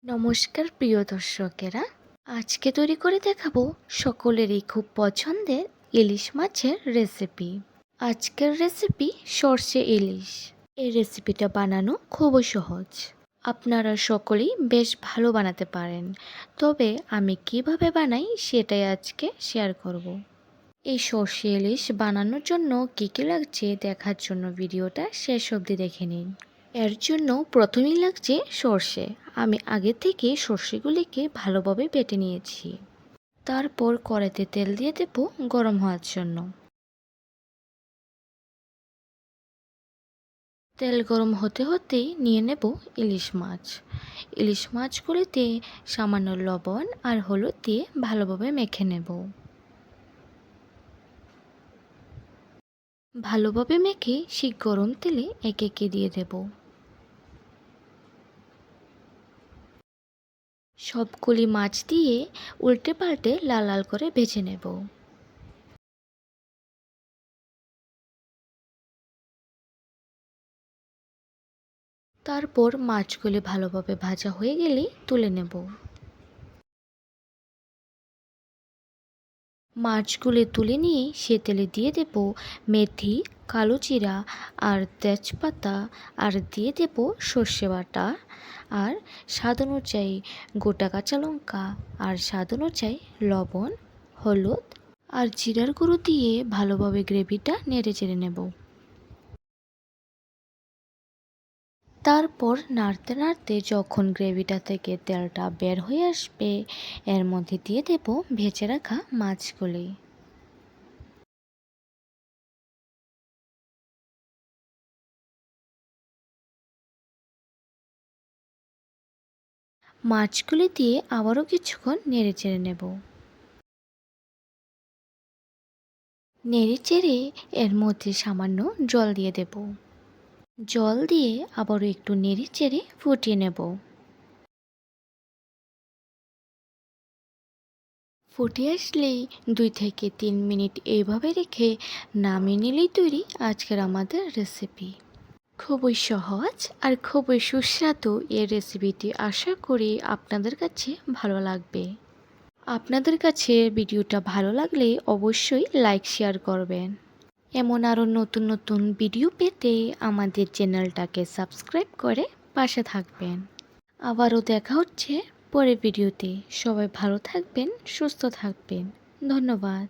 নমস্কার প্রিয় দর্শকেরা, আজকে তৈরি করে দেখাবো সকলেরই খুব পছন্দের ইলিশ মাছের রেসিপি। আজকের রেসিপি সর্ষে ইলিশ। এই রেসিপিটা বানানো খুবই সহজ, আপনারা সকলেই বেশ ভালো বানাতে পারেন। তবে আমি কিভাবে বানাই সেটাই আজকে শেয়ার করব। এই সর্ষে ইলিশ বানানোর জন্য কী কী লাগছে দেখার জন্য ভিডিওটা শেষ অবধি দেখে নিন। এর জন্য প্রথমেই লাগছে সর্ষে। আমি আগে থেকে সর্ষেগুলিকে ভালোভাবে বেটে নিয়েছি। তারপর কড়াইতে তেল দিয়ে দেব গরম হওয়ার জন্য। তেল গরম হতে হতেই নিয়ে নেব ইলিশ মাছ। ইলিশ মাছগুলিতে সামান্য লবণ আর হলুদ দিয়ে ভালোভাবে মেখে নেব। ভালোভাবে মেখে সেই গরম তেলে একে একে দিয়ে দেব। সবগুলি মাছ দিয়ে উল্টে পাল্টে লাল লাল করে ভেজে নেব। তারপর মাছগুলি ভালোভাবে ভাজা হয়ে গেলেই তুলে নেব। মাছগুলি তুলে নিয়ে সে তেলে দিয়ে দেব মেথি, কালো জিরা আর তেজপাতা, আর দিয়ে দেব সর্ষে বাটা আর স্বাদ অনুযায়ী গোটা কাঁচা লঙ্কা আর স্বাদ অনুযায়ী লবণ, হলুদ আর জিরার গুঁড়ো দিয়ে ভালোভাবে গ্রেভিটা নেড়ে চেড়ে নেব। তারপর নাড়তে নাড়তে যখন গ্রেভিটা থেকে তেলটা বের হয়ে আসবে, এর মধ্যে দিয়ে দেব ভেজে রাখা মাছগুলি। মাছগুলি দিয়ে আবারও কিছুক্ষণ নেড়ে চেড়ে নেব। নেড়ে চেড়ে এর মধ্যে সামান্য জল দিয়ে দেব। জল দিয়ে আবারও একটু নেড়ে চেড়ে ফুটিয়ে নেব। ফুটে আসলেই 2 থেকে 3 মিনিট এইভাবে রেখে নামিয়ে নিলেই তৈরি আজকের আমাদের রেসিপি। খুবই সহজ আর খুবই সুস্বাদু এই রেসিপিটি, আশা করি আপনাদের কাছে ভালো লাগবে। আপনাদের কাছে ভিডিওটা ভালো লাগলে অবশ্যই লাইক শেয়ার করবেন। এমন আরও নতুন নতুন ভিডিও পেতে আমাদের চ্যানেলটাকে সাবস্ক্রাইব করে পাশে থাকবেন। আবারও দেখা হচ্ছে পরের ভিডিওতে। সবাই ভালো থাকবেন, সুস্থ থাকবেন। ধন্যবাদ।